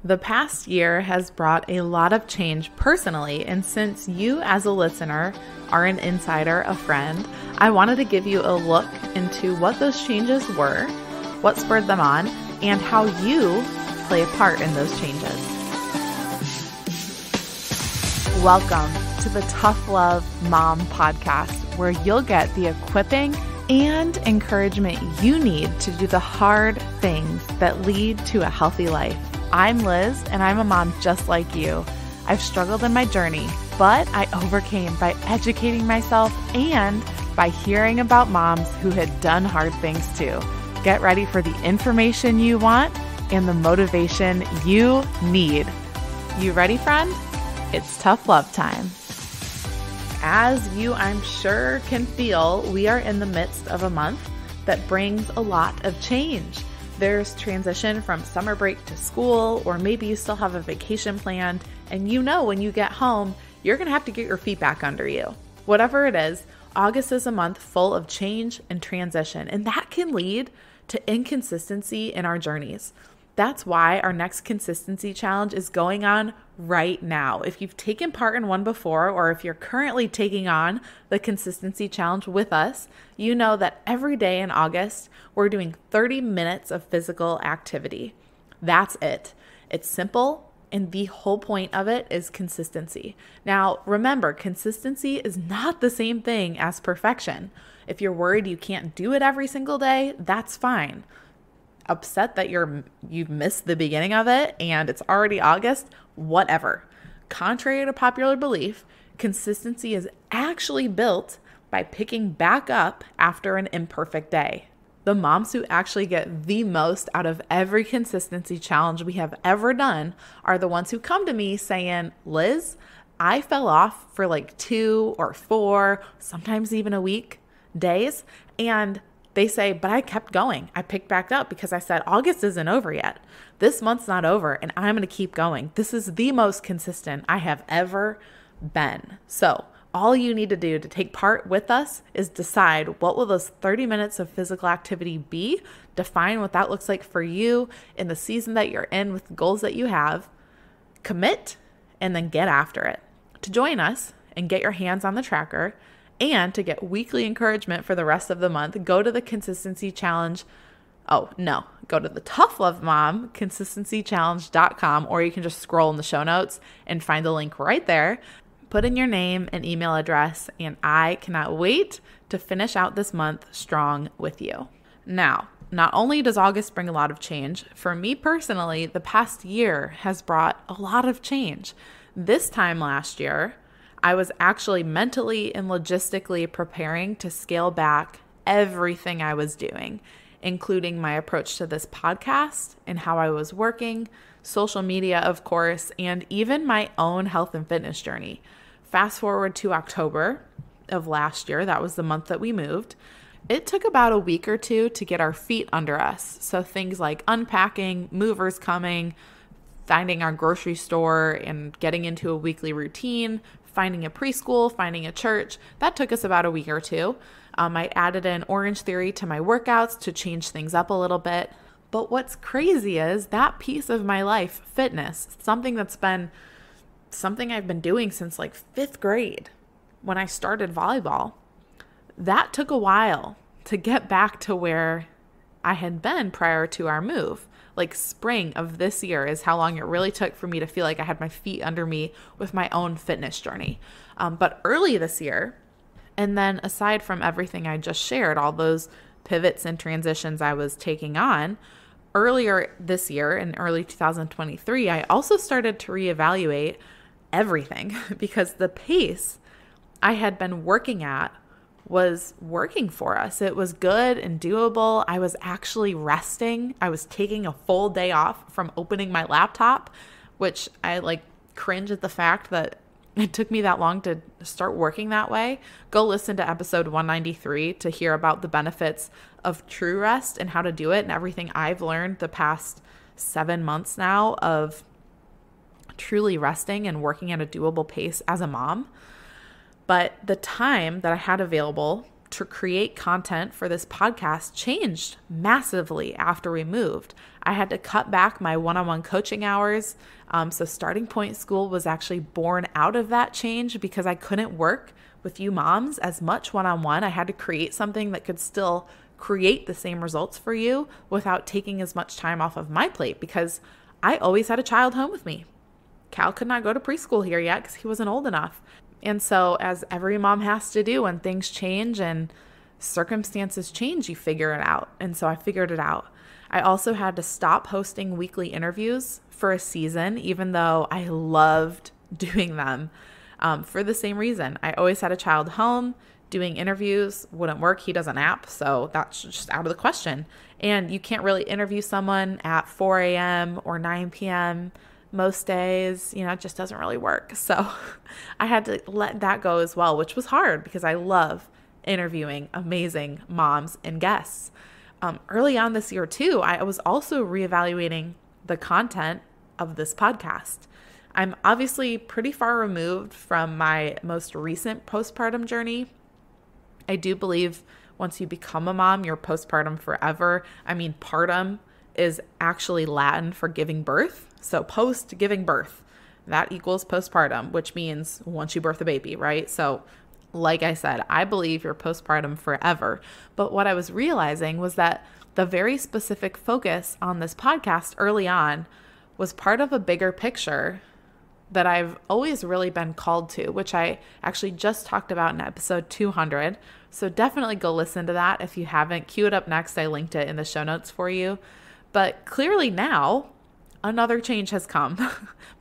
The past year has brought a lot of change personally, and since you as a listener are an insider, a friend, I wanted to give you a look into what those changes were, what spurred them on, and how you play a part in those changes. Welcome to the Tough Love Mom podcast, where you'll get the equipping and encouragement you need to do the hard things that lead to a healthy life. I'm Liz, and I'm a mom just like you. I've struggled in my journey, but I overcame by educating myself and by hearing about moms who had done hard things too. Get ready for the information you want and the motivation you need. You ready, friend? It's tough love time. As you, I'm sure, can feel, we are in the midst of a month that brings a lot of change. There's transition from summer break to school, or maybe you still have a vacation planned, and you know when you get home, you're going to have to get your feet back under you. Whatever it is, August is a month full of change and transition, and that can lead to inconsistency in our journeys. That's why our next consistency challenge is going on right now. If you've taken part in one before, or if you're currently taking on the consistency challenge with us, you know that every day in August, we're doing 30 minutes of physical activity. That's it. It's simple, and the whole point of it is consistency. Now, remember, consistency is not the same thing as perfection. If you're worried you can't do it every single day, that's fine. Upset that you've missed the beginning of it and it's already August, whatever. Contrary to popular belief, consistency is actually built by picking back up after an imperfect day. The moms who actually get the most out of every consistency challenge we have ever done are the ones who come to me saying, Liz, I fell off for like 2 or 4, sometimes even a week, days, and they say, but I kept going. I picked back up because I said, August isn't over yet. This month's not over, and I'm going to keep going. This is the most consistent I have ever been. So all you need to do to take part with us is decide what will those 30 minutes of physical activity be, define what that looks like for you in the season that you're in with the goals that you have, commit, and then get after it. To join us and get your hands on the tracker, and to get weekly encouragement for the rest of the month, go to the Consistency Challenge. Go to the Tough Love Mom consistencychallenge.com, or you can just scroll in the show notes and find the link right there. Put in your name and email address, and I cannot wait to finish out this month strong with you. Now, not only does August bring a lot of change, for me personally, the past year has brought a lot of change. This time last year, I was actually mentally and logistically preparing to scale back everything I was doing, including my approach to this podcast and how I was working, social media, of course, and even my own health and fitness journey. Fast forward to October of last year, that was the month that we moved. It took about a week or two to get our feet under us. So things like unpacking, movers coming, finding our grocery store and getting into a weekly routine, finding a preschool, finding a church, that took us about a week or two. I added in Orange Theory to my workouts to change things up a little bit. But what's crazy is that piece of my life, fitness, something I've been doing since like 5th grade when I started volleyball, that took a while to get back to where I had been prior to our move. Like spring of this year is how long it really took for me to feel like I had my feet under me with my own fitness journey. But early this year, and then aside from everything I just shared, all those pivots and transitions I was taking on, earlier this year in early 2023, I also started to reevaluate everything because the pace I had been working at was working for us. It was good and doable. I was actually resting. I was taking a full day off from opening my laptop, which I cringe at the fact that it took me that long to start working that way. Go listen to episode 193 to hear about the benefits of true rest and how to do it and everything I've learned the past 7 months now of truly resting and working at a doable pace as a mom. But the time that I had available to create content for this podcast changed massively after we moved. I had to cut back my one-on-one coaching hours. So Starting Point School was actually born out of that change because I couldn't work with you moms as much one-on-one. I had to create something that could still create the same results for you without taking as much time off of my plate because I always had a child home with me. Cal could not go to preschool here yet because he wasn't old enough. And so as every mom has to do when things change and circumstances change, you figure it out. And so I figured it out. I also had to stop hosting weekly interviews for a season, even though I loved doing them for the same reason. I always had a child home. Doing interviews wouldn't work. He does a nap, so that's just out of the question. And you can't really interview someone at 4 a.m. or 9 p.m. most days, it just doesn't really work. So I had to let that go as well, which was hard because I love interviewing amazing moms and guests. Early on this year too, I was also reevaluating the content of this podcast. I'm obviously pretty far removed from my most recent postpartum journey. I do believe once you become a mom, you're postpartum forever. Partum is actually Latin for giving birth. So post giving birth, that equals postpartum, which means once you birth a baby, right? So like I said, I believe you're postpartum forever. But what I was realizing was that the very specific focus on this podcast early on was part of a bigger picture that I've always really been called to, which I actually just talked about in episode 200. So definitely go listen to that if you haven't. Cue it up next. I linked it in the show notes for you. But clearly now, another change has come.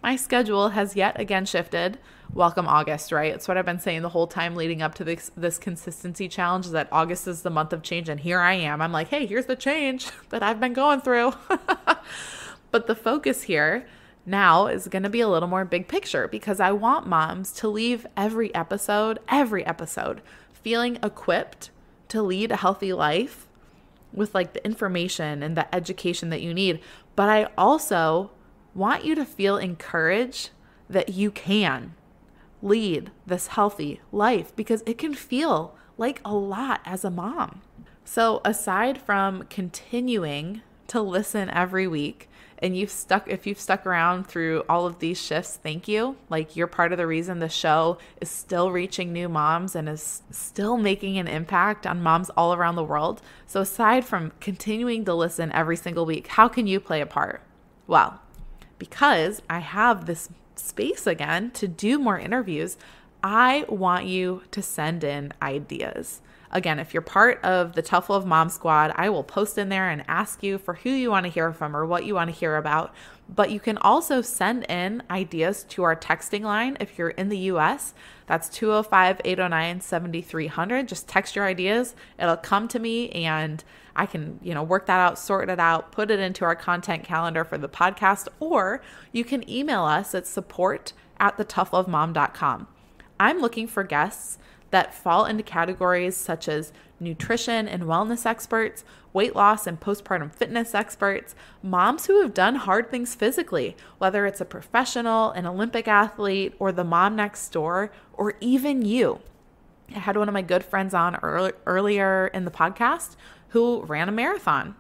My schedule has yet again shifted. Welcome August, right? It's what I've been saying the whole time leading up to this consistency challenge, is that August is the month of change. And here I am. I'm like, hey, here's the change that I've been going through. But the focus here now is going to be a little more big picture because I want moms to leave every episode, feeling equipped to lead a healthy life with the information and the education that you need. But I also want you to feel encouraged that you can lead this healthy life because it can feel like a lot as a mom. So aside from continuing to listen every week, and if you've stuck around through all of these shifts, thank you. You're part of the reason the show is still reaching new moms and is still making an impact on moms all around the world. So aside from continuing to listen every single week, how can you play a part? Well, because I have this space again to do more interviews, I want you to send in ideas. Again, if you're part of the Tough Love Mom Squad, I will post in there and ask you for who you want to hear from or what you want to hear about. But you can also send in ideas to our texting line if you're in the US. That's 205-809-7300. Just text your ideas. It'll come to me and I can, work that out, sort it out, put it into our content calendar for the podcast, or you can email us at support@thetoughlove.com. I'm looking for guests that fall into categories such as nutrition and wellness experts, weight loss and postpartum fitness experts, moms who have done hard things physically, whether it's a professional, an Olympic athlete, or the mom next door, or even you. I had one of my good friends on earlier in the podcast who ran a marathon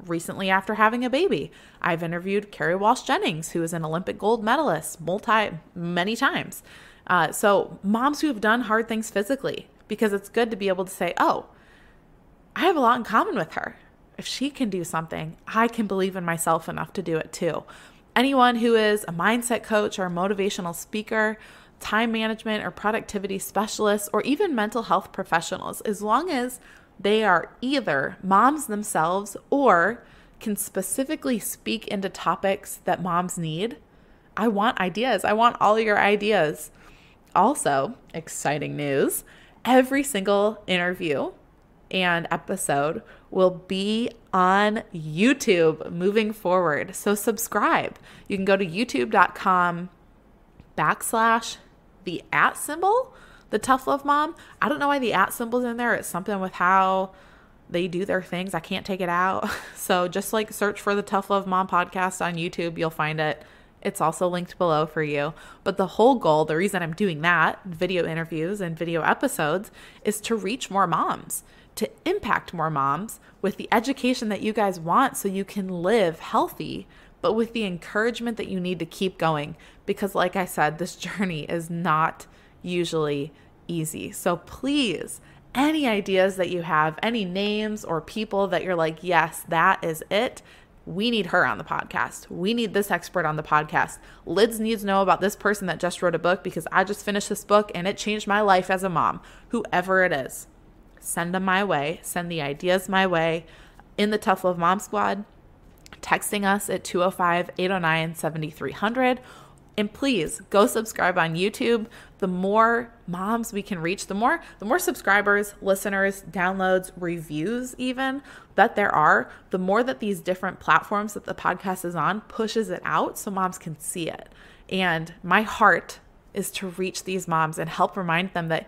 recently after having a baby. I've interviewed Carrie Walsh Jennings, who is an Olympic gold medalist many times. So moms who have done hard things physically, because it's good to be able to say, oh, I have a lot in common with her. If she can do something, I can believe in myself enough to do it too. Anyone who is a mindset coach or a motivational speaker, time management or productivity specialist, or even mental health professionals, as long as they are either moms themselves or can specifically speak into topics that moms need, I want ideas. I want all your ideas. Also, exciting news, every single interview and episode will be on YouTube moving forward. So subscribe. You can go to youtube.com/the @ symbol, the Tough Love Mom. I don't know why the @ symbol's in there. It's something with how they do their things. I can't take it out. So just search for the Tough Love Mom podcast on YouTube. You'll find it. It's also linked below for you. But the whole goal, the reason I'm doing that, video interviews and video episodes, is to reach more moms, to impact more moms with the education that you guys want so you can live healthy, but with the encouragement that you need to keep going. Because like I said, this journey is not usually easy. So please, any ideas that you have, any names or people that you're like, yes, that is it. We need her on the podcast. We need this expert on the podcast. Lids needs to know about this person that just wrote a book because I just finished this book and it changed my life as a mom. Whoever it is, send them my way. Send the ideas my way in the Tough Love Mom Squad, texting us at 205-809-7300. And please go subscribe on YouTube. The more moms we can reach, the more subscribers, listeners, downloads, reviews even that there are, the more that these different platforms that the podcast is on pushes it out so moms can see it. And my heart is to reach these moms and help remind them that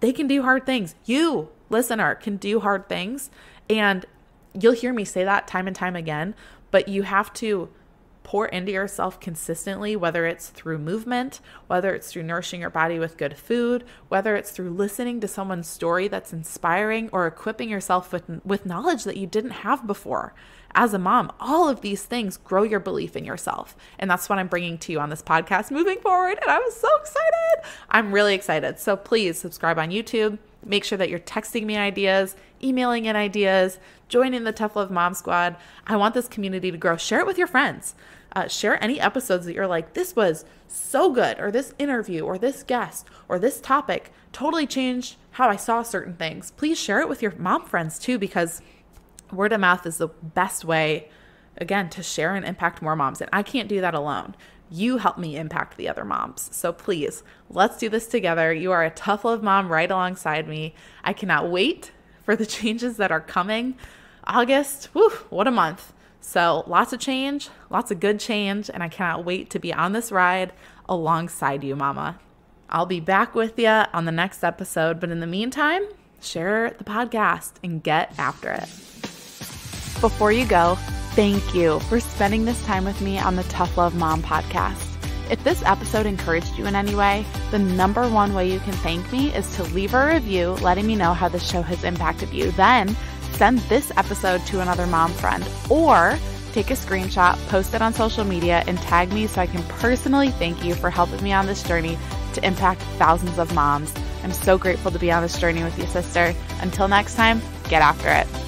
they can do hard things. You, listener, can do hard things. And you'll hear me say that time and time again, but you have to pour into yourself consistently, whether it's through movement, whether it's through nourishing your body with good food, whether it's through listening to someone's story that's inspiring, or equipping yourself with knowledge that you didn't have before. As a mom, all of these things grow your belief in yourself. And that's what I'm bringing to you on this podcast moving forward. And I'm so excited. I'm really excited. So please subscribe on YouTube. Make sure that you're texting me ideas, emailing in ideas, joining the Tough Love Mom Squad. I want this community to grow. Share it with your friends. Share any episodes that you're like, this was so good, or this interview, or this guest, or this topic totally changed how I saw certain things. Please share it with your mom friends too, because word of mouth is the best way, again, to share and impact more moms. And I can't do that alone. You help me impact the other moms. So please, let's do this together. You are a Tough Love mom right alongside me. I cannot wait for the changes that are coming. August, whew, what a month. So lots of change, lots of good change, and I cannot wait to be on this ride alongside you, mama. I'll be back with you on the next episode, but in the meantime, share the podcast and get after it. Before you go, thank you for spending this time with me on the Tough Love Mom podcast. If this episode encouraged you in any way, the number one way you can thank me is to leave a review letting me know how the show has impacted you. Then send this episode to another mom friend, or take a screenshot, post it on social media, and tag me so I can personally thank you for helping me on this journey to impact thousands of moms. I'm so grateful to be on this journey with you, sister. Until next time, get after it.